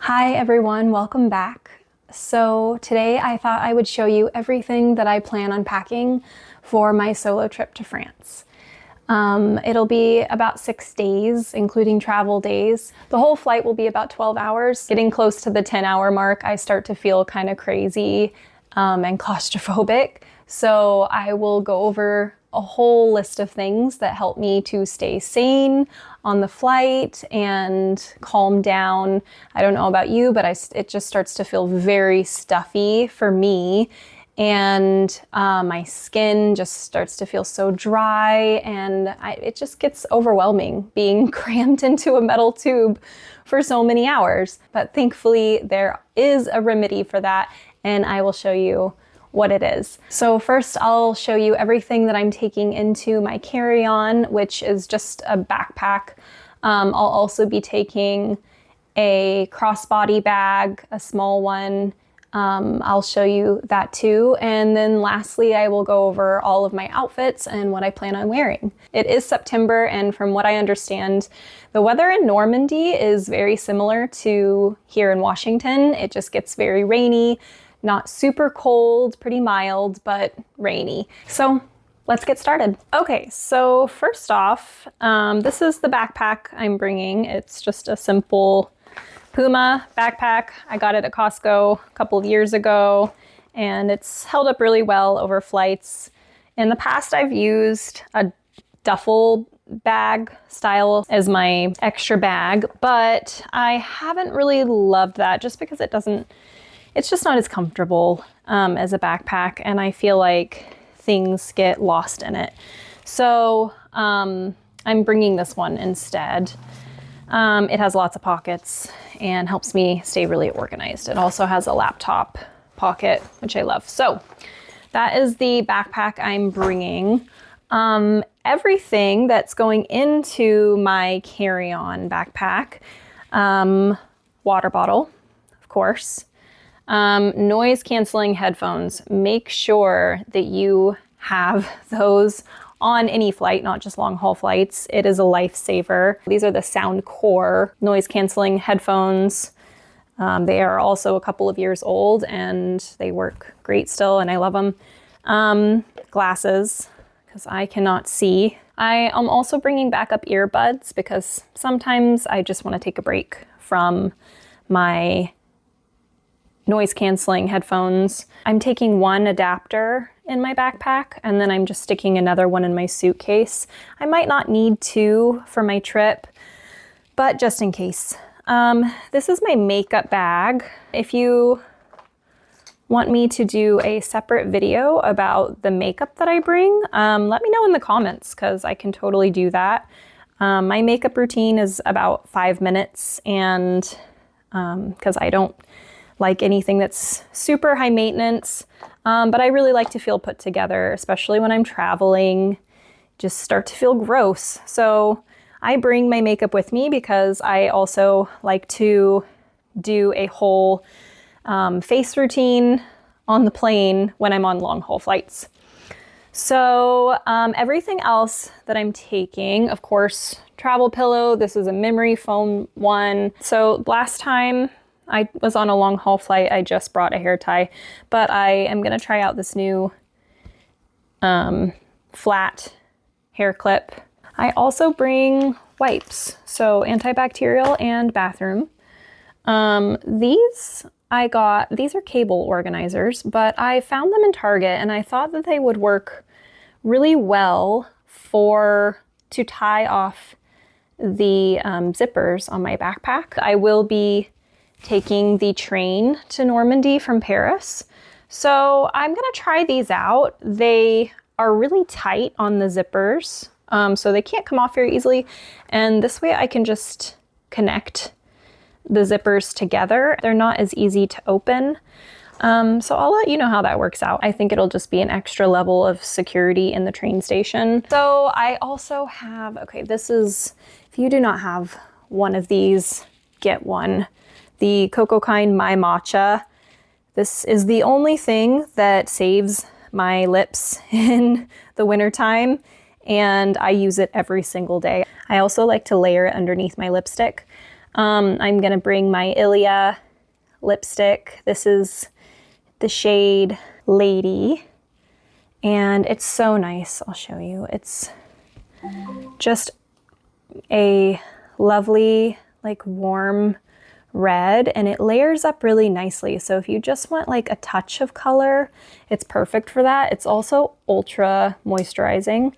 Hi everyone, welcome back. So today I thought I would show you everything that I plan on packing for my solo trip to France. It'll be about 6 days, including travel days. The whole flight will be about 12 hours. Getting close to the 10-hour mark, I start to feel kind of crazy and claustrophobic. So I will go over a whole list of things that help me to stay sane on the flight and calm down. I don't know about you, but it just starts to feel very stuffy for me. And my skin just starts to feel so dry, and it just gets overwhelming being crammed into a metal tube for so many hours. But thankfully there is a remedy for that, and I will show you what it is. So first I'll show you everything that I'm taking into my carry-on, which is just a backpack. I'll also be taking a crossbody bag, a small one. I'll show you that too. And then lastly, I will go over all of my outfits and what I plan on wearing. It is September, and from what I understand, the weather in Normandy is very similar to here in Washington. It just gets very rainy, not super cold, pretty mild, but rainy. So let's get started. Okay, so first off, this is the backpack I'm bringing. It's just a simple Puma backpack. I got it at Costco a couple of years ago, and it's held up really well over flights. In the past, I've used a duffel bag style as my extra bag, but I haven't really loved that just because it's just not as comfortable as a backpack, and I feel like things get lost in it. So I'm bringing this one instead. It has lots of pockets and helps me stay really organized. It also has a laptop pocket, which I love. So that is the backpack I'm bringing. Everything that's going into my carry-on backpack, water bottle, of course, noise canceling headphones. Make sure that you have those on any flight, not just long haul flights. It is a lifesaver. These are the Soundcore noise canceling headphones. They are also a couple of years old and they work great still, and I love them. Glasses, because I cannot see. I am also bringing backup earbuds because sometimes I just want to take a break from my noise canceling headphones. I'm taking one adapter in my backpack, and then I'm just sticking another one in my suitcase. I might not need two for my trip, but just in case. This is my makeup bag. If you want me to do a separate video about the makeup that I bring, let me know in the comments, because I can totally do that. My makeup routine is about 5 minutes, and because I don't like anything that's super high maintenance, but I really like to feel put together, especially when I'm traveling, just start to feel gross. So I bring my makeup with me because I also like to do a whole face routine on the plane when I'm on long haul flights. So everything else that I'm taking, of course, travel pillow. This is a memory foam one. So last time I was on a long haul flight, I just brought a hair tie, but I am gonna try out this new flat hair clip. I also bring wipes, so antibacterial and bathroom. These are cable organizers, but I found them in Target, and I thought that they would work really well to tie off the zippers on my backpack. I will be taking the train to Normandy from Paris. So I'm gonna try these out. They are really tight on the zippers, so they can't come off very easily. And this way I can just connect the zippers together. They're not as easy to open. So I'll let you know how that works out. I think it'll just be an extra level of security in the train station. So I also have, okay, this is, if you do not have one of these, get one. The Cocoa Kind My Matcha. This is the only thing that saves my lips in the wintertime, and I use it every single day. I also like to layer it underneath my lipstick. I'm gonna bring my Ilia lipstick. This is the shade Lady, and it's so nice. I'll show you. It's just a lovely, like, warm red, and it layers up really nicely. So if you just want like a touch of color, it's perfect for that. It's also ultra moisturizing.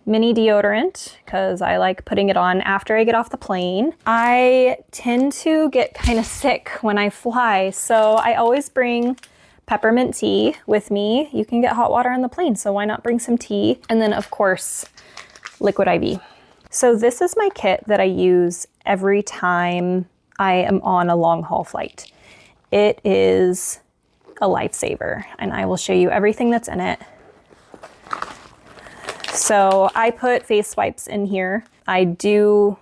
Mini deodorant, because I like putting it on after I get off the plane. I tend to get kind of sick when I fly, so I always bring peppermint tea with me. You can get hot water on the plane, so why not bring some tea? And then of course, liquid IV. So this is my kit that I use every time I am on a long haul flight. It is a lifesaver, and I will show you everything that's in it. So I put face wipes in here. I do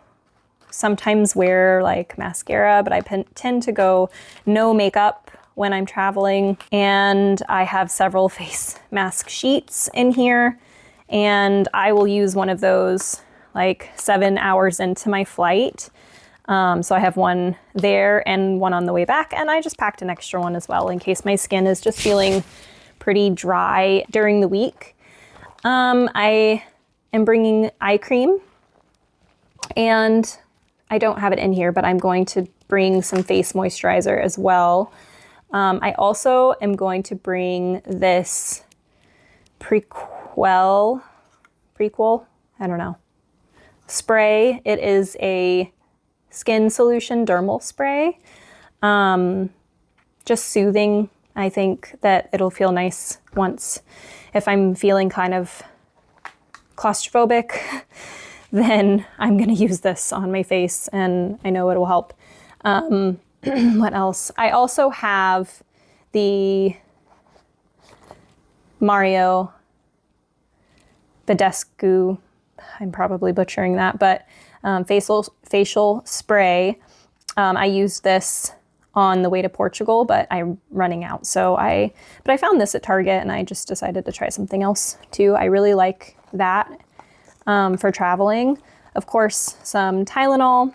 sometimes wear like mascara, but I tend to go no makeup when I'm traveling. And I have several face mask sheets in here, and I will use one of those like 7 hours into my flight. So I have one there and one on the way back, and I just packed an extra one as well in case my skin is just feeling pretty dry during the week. I am bringing eye cream, and I don't have it in here, but I'm going to bring some face moisturizer as well. I also am going to bring this prequel, I don't know, spray. It is a skin solution dermal spray. Just soothing. I think that it'll feel nice once, if I'm feeling kind of claustrophobic, then I'm gonna use this on my face, and I know it will help. What else? I also have the Mario Badescu, I'm probably butchering that, but facial spray. I used this on the way to Portugal, but I'm running out. But I found this at Target, and I just decided to try something else too. I really like that for traveling. Of course, some Tylenol,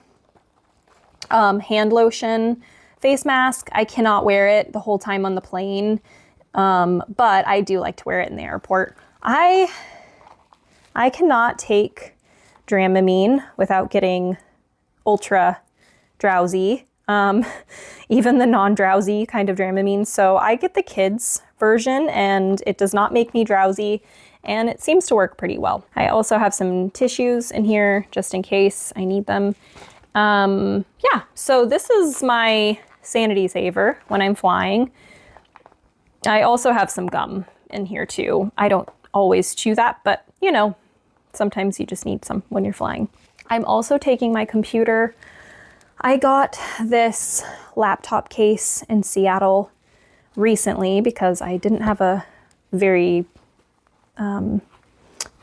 hand lotion, face mask. I cannot wear it the whole time on the plane, but I do like to wear it in the airport. I cannot take Dramamine without getting ultra drowsy. Even the non-drowsy kind of Dramamine. So I get the kids version, and it does not make me drowsy, and it seems to work pretty well. I also have some tissues in here just in case I need them. Yeah, so this is my sanity saver when I'm flying. I also have some gum in here too. I don't always chew that, but you know, sometimes you just need some when you're flying. I'm also taking my computer. I got this laptop case in Seattle recently because I didn't have a very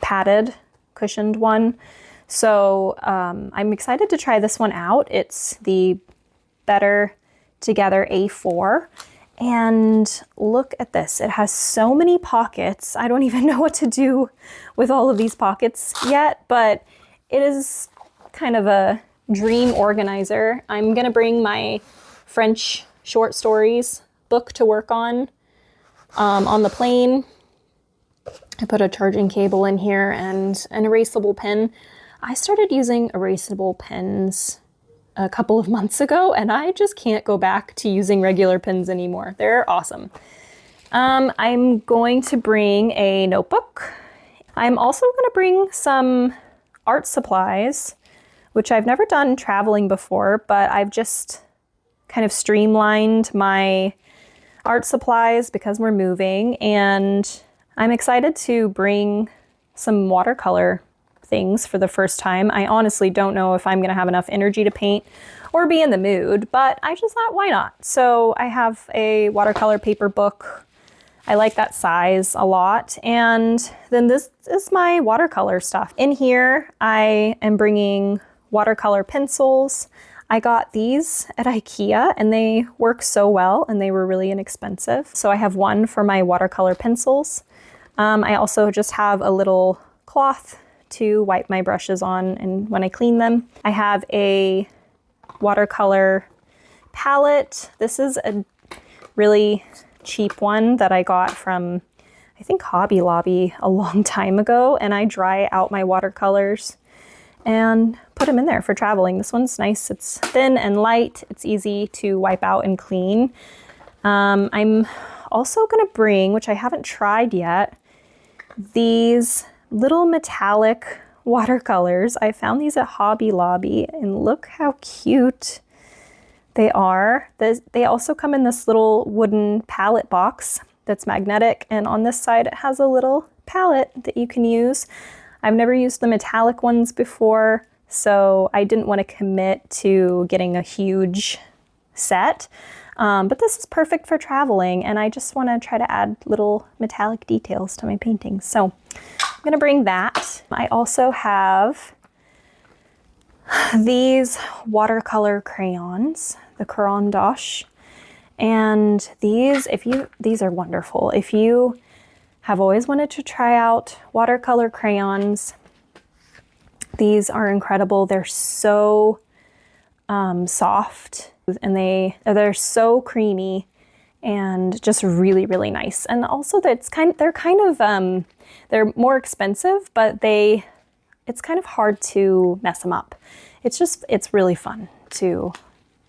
padded, cushioned one. So I'm excited to try this one out. It's the Better Together A4. And look at this. It has so many pockets. I don't even know what to do with all of these pockets yet, but it is kind of a dream organizer. I'm gonna bring my French short stories book to work on the plane. I put a charging cable in here and an erasable pen. I started using erasable pens a couple of months ago, and I just can't go back to using regular pens anymore. They're awesome. I'm going to bring a notebook. I'm also gonna bring some art supplies, which I've never done traveling before, but I've just kind of streamlined my art supplies because we're moving, and I'm excited to bring some watercolor things for the first time. I honestly don't know if I'm gonna have enough energy to paint or be in the mood, but I just thought, why not? So I have a watercolor paper book. I like that size a lot. And then this is my watercolor stuff. In here, I am bringing watercolor pencils. I got these at IKEA, and they work so well, and they were really inexpensive. So I have one for my watercolor pencils. I also just have a little cloth to wipe my brushes on and when I clean them. I have a watercolor palette. This is a really cheap one that I got from, I think, Hobby Lobby a long time ago, and I dry out my watercolors and put them in there for traveling. This one's nice. It's thin and light. It's easy to wipe out and clean. I'm also gonna bring, which I haven't tried yet, these little metallic watercolors. I found these at Hobby Lobby, and look how cute they are. They also come in this little wooden palette box that's magnetic, and on this side it has a little palette that you can use. I've never used the metallic ones before, so I didn't want to commit to getting a huge set. But this is perfect for traveling, and I just want to try to add little metallic details to my paintings. So I'm going to bring that. I also have these watercolor crayons, the Caran d'Ache, and these are wonderful. If you have always wanted to try out watercolor crayons, these are incredible. They're so soft, and they're so creamy and just really, really nice. And also they're more expensive, but it's kind of hard to mess them up. It's really fun to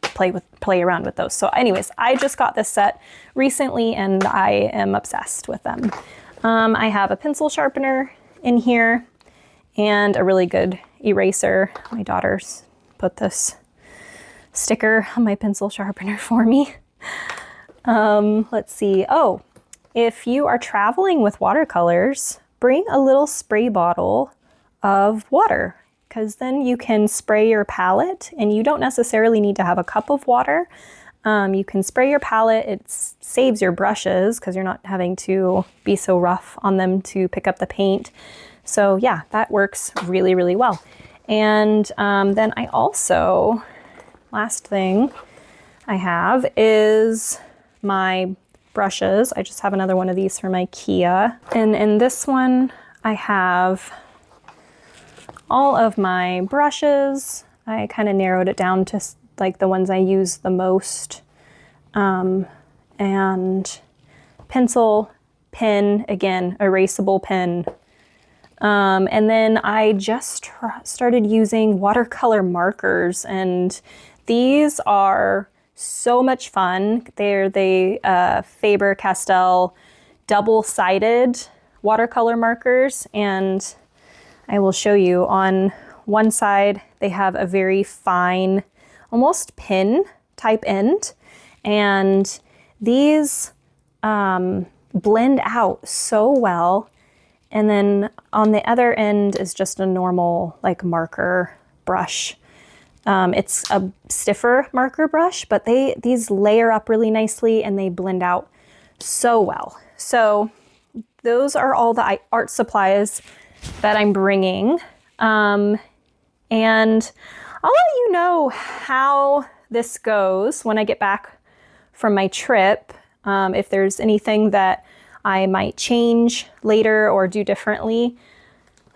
play around with those. So anyways, I just got this set recently and I am obsessed with them. I have a pencil sharpener in here and a really good eraser. My daughter's put this sticker on my pencil sharpener for me. Let's see. Oh, if you are traveling with watercolors, bring a little spray bottle of water, because then you can spray your palette, and you don't necessarily need to have a cup of water. You can spray your palette. It saves your brushes because you're not having to be so rough on them to pick up the paint. So yeah, that works really, really well. And then I also, last thing I have is my brushes. I just have another one of these from IKEA. And in this one, I have all of my brushes. I kind of narrowed it down to like the ones I use the most. And pencil, pen, again, erasable pen. And then I just started using watercolor markers, and these are so much fun. They're the Faber-Castell double-sided watercolor markers, and I will show you. On one side, they have a very fine, almost pin type end, and these blend out so well. And then on the other end is just a normal like marker brush. It's a stiffer marker brush, but these layer up really nicely and they blend out so well. So those are all the art supplies that I'm bringing. And I'll let you know how this goes when I get back from my trip. If there's anything that I might change later or do differently.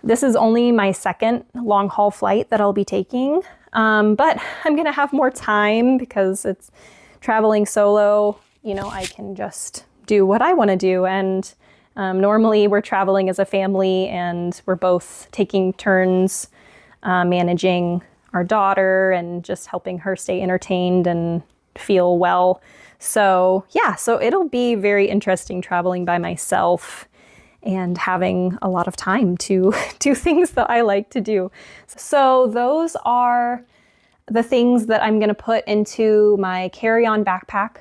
This is only my second long haul flight that I'll be taking, but I'm gonna have more time because it's traveling solo. You know, I can just do what I wanna do. And normally we're traveling as a family and we're both taking turns managing our daughter and just helping her stay entertained and feel well. So yeah, so it'll be very interesting traveling by myself and having a lot of time to do things that I like to do. So those are the things that I'm gonna put into my carry-on backpack.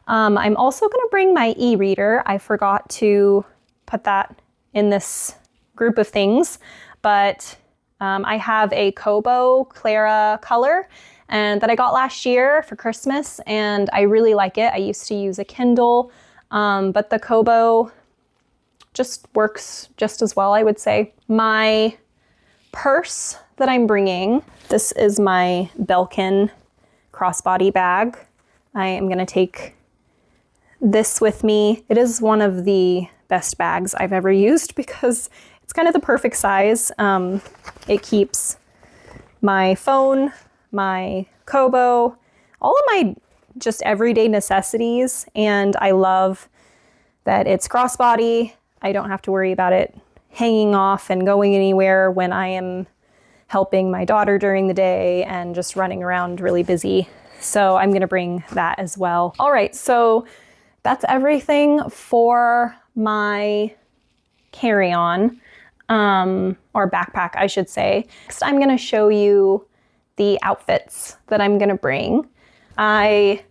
I'm also gonna bring my e-reader. I forgot to put that in this group of things, but I have a Kobo Clara color and that I got last year for Christmas, and I really like it. I used to use a Kindle, but the Kobo just works just as well, I would say. My purse that I'm bringing, this is my Belkin crossbody bag. I am gonna take this with me. It is one of the best bags I've ever used because it's kind of the perfect size. It keeps my phone, my Kobo, all of my just everyday necessities. And I love that it's crossbody. I don't have to worry about it hanging off and going anywhere when I am helping my daughter during the day and just running around really busy. So I'm gonna bring that as well. All right, so that's everything for my carry-on, or backpack, I should say. Next, I'm gonna show you the outfits that I'm gonna bring. I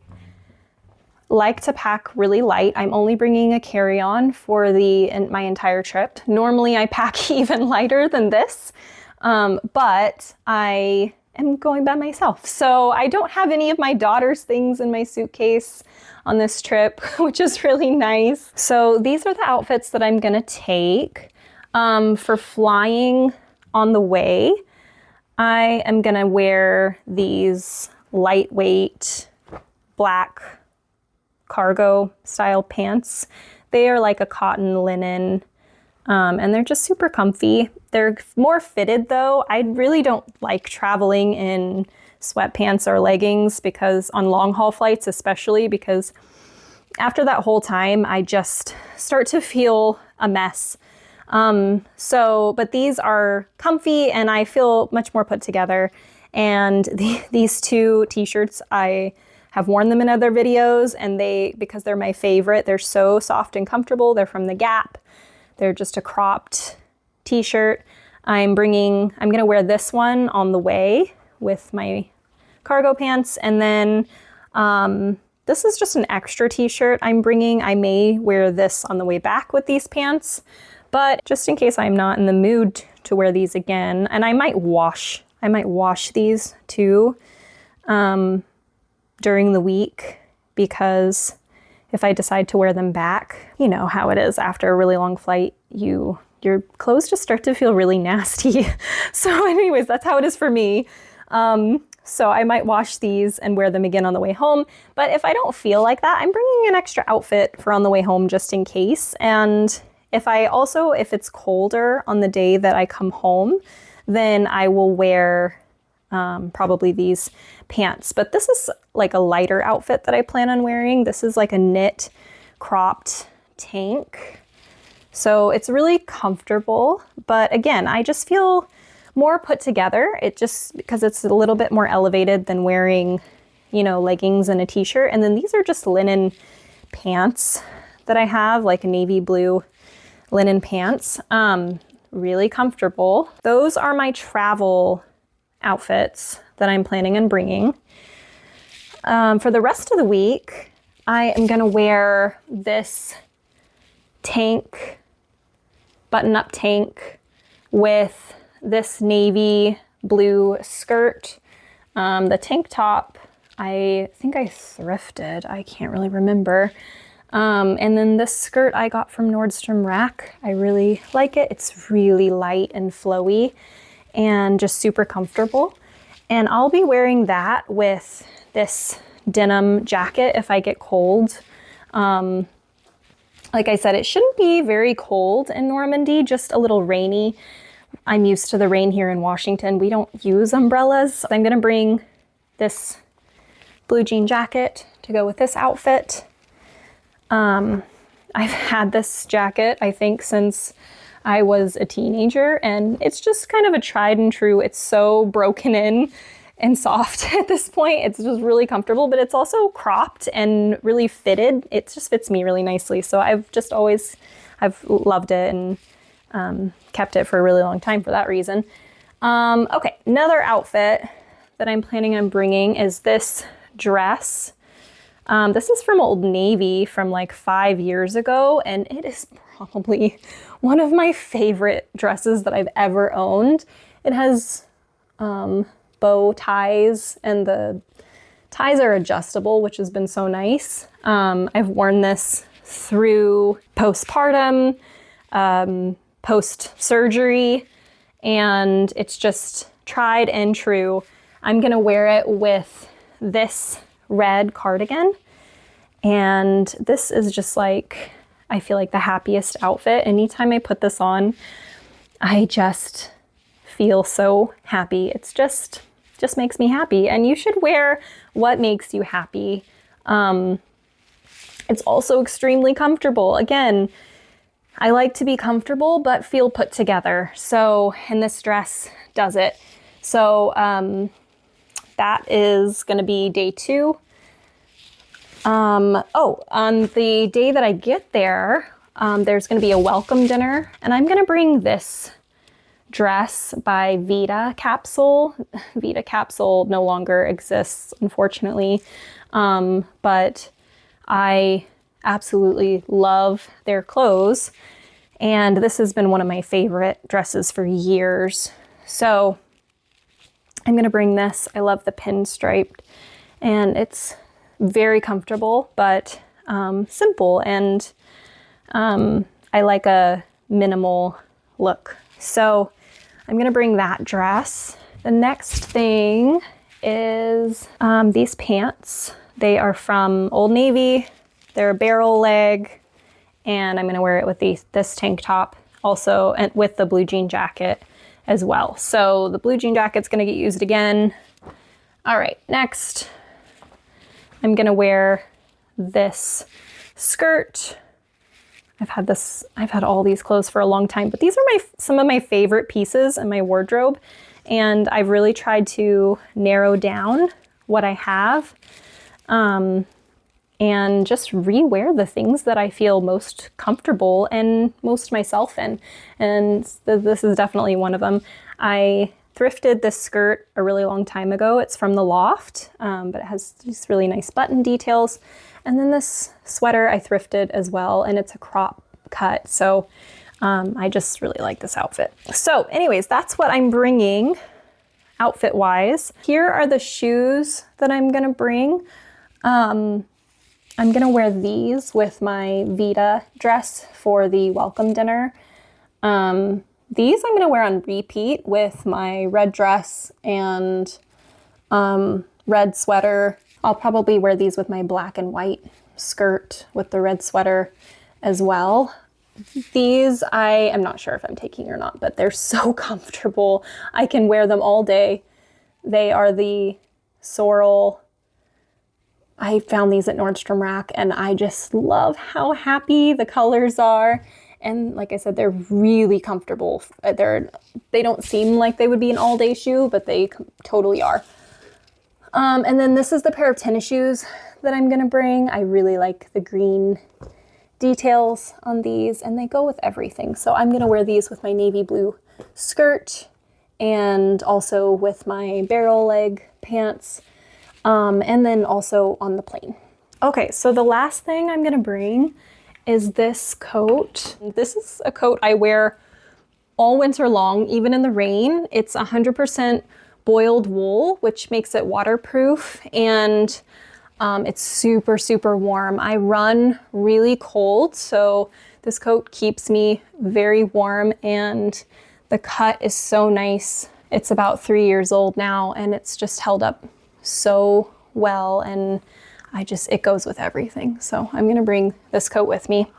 like to pack really light. I'm only bringing a carry-on for my entire trip. Normally I pack even lighter than this, but I am going by myself. So I don't have any of my daughter's things in my suitcase on this trip, which is really nice. So these are the outfits that I'm gonna take. For flying on the way, I am gonna wear these lightweight black cargo style pants. They are like a cotton linen, and they're just super comfy. They're more fitted though. I really don't like traveling in sweatpants or leggings because on long haul flights, especially because after that whole time, I just start to feel a mess. But these are comfy and I feel much more put together. And these two t-shirts, I have worn them in other videos, and because they're my favorite, they're so soft and comfortable. They're from the Gap. They're just a cropped t-shirt. I'm gonna wear this one on the way with my cargo pants. And then this is just an extra t-shirt I'm bringing. I may wear this on the way back with these pants, but just in case I'm not in the mood to wear these again, and I might wash these too during the week, because if I decide to wear them back, you know how it is after a really long flight, your clothes just start to feel really nasty. So anyways, that's how it is for me. So I might wash these and wear them again on the way home. But if I don't feel like that, I'm bringing an extra outfit for on the way home just in case. And if it's colder on the day that I come home, then I will wear probably these pants. But this is like a lighter outfit that I plan on wearing. This is like a knit cropped tank. So it's really comfortable. But again, I just feel more put together. Because it's a little bit more elevated than wearing, leggings and a t-shirt. And then these are just linen pants that I have, like navy blue linen pants. Really comfortable. Those are my travel outfits that I'm planning on bringing. For the rest of the week, I am gonna wear this button-up tank with this navy blue skirt. The tank top, I think I thrifted. I can't really remember. And then this skirt I got from Nordstrom Rack. I really like it. It's really light and flowy and just super comfortable. And I'll be wearing that with this denim jacket if I get cold. Like I said, it shouldn't be very cold in Normandy, just a little rainy. I'm used to the rain here in Washington. We don't use umbrellas. I'm gonna bring this blue jean jacket to go with this outfit. I've had this jacket, I think, since I was a teenager, and it's just kind of a tried and true. It's so broken in and soft at this point. It's just really comfortable, but it's also cropped and really fitted. It just fits me really nicely. So I've loved it and kept it for a really long time for that reason. Okay, another outfit that I'm planning on bringing is this dress. This is from Old Navy from like 5 years ago, and it is probably one of my favorite dresses that I've ever owned. It has bow ties, and the ties are adjustable, which has been so nice. I've worn this through postpartum, post-surgery, and it's just tried and true. I'm gonna wear it with this red cardigan, and this is just like, I feel like the happiest outfit. Anytime I put this on, I just feel so happy. It's just just makes me happy. And you should wear what makes you happy. It's also extremely comfortable. Again, I like to be comfortable, but feel put together. So, and this dress does it. So that is gonna be day 2. Oh, on the day that I get there, there's gonna be a welcome dinner, and I'm gonna bring this dress by Vita Capsule. Vita Capsule no longer exists, unfortunately, but I absolutely love their clothes, and this has been one of my favorite dresses for years. So I'm gonna bring this. I love the pinstriped, and it's very comfortable, but simple, and I like a minimal look. So I'm gonna bring that dress. The next thing is these pants. They are from Old Navy. They're a barrel leg, and I'm gonna wear it with this tank top also, and with the blue jean jacket as well. So the blue jean jacket's gonna get used again. All right, next, I'm gonna wear this skirt. I've had all these clothes for a long time, but these are some of my favorite pieces in my wardrobe, and I've really tried to narrow down what I have, and just rewear the things that I feel most comfortable and most myself in. And this is definitely one of them. I thrifted this skirt a really long time ago. It's from the Loft, but it has these really nice button details. And then this sweater I thrifted as well, and it's a crop cut. So I just really like this outfit. So anyways, that's what I'm bringing outfit wise. Here are the shoes that I'm gonna bring. I'm gonna wear these with my Vita dress for the welcome dinner. These I'm gonna wear on repeat with my red dress and red sweater. I'll probably wear these with my black and white skirt with the red sweater as well. These I am not sure if I'm taking or not, but they're so comfortable. I can wear them all day. They are the Sorrel. I found these at Nordstrom Rack, and I just love how happy the colors are. And like I said, they're really comfortable. They don't seem like they would be an all-day shoe, but they totally are. And then this is the pair of tennis shoes that I'm gonna bring. I really like the green details on these, and they go with everything. So I'm gonna wear these with my navy blue skirt and also with my barrel leg pants, and then also on the plane. Okay, so the last thing I'm gonna bring is this coat. This is a coat I wear all winter long, even in the rain. It's 100% boiled wool, which makes it waterproof, and it's super, super warm. I run really cold, so this coat keeps me very warm, and the cut is so nice. It's about 3 years old now, and it's just held up so well, and it goes with everything. So I'm gonna bring this coat with me.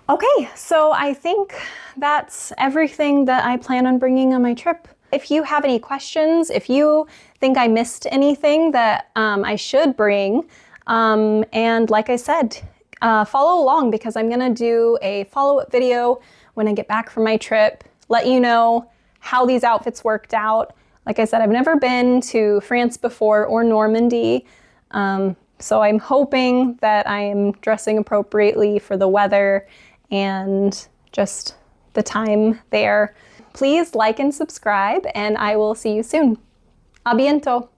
Okay, so I think that's everything that I plan on bringing on my trip. If you have any questions, if you think I missed anything that I should bring, and like I said, follow along, because I'm gonna do a follow-up video when I get back from my trip, let you know how these outfits worked out. Like I said, I've never been to France before, or Normandy, so I'm hoping that I am dressing appropriately for the weather and just the time there. Please like and subscribe, and I will see you soon. A bientôt.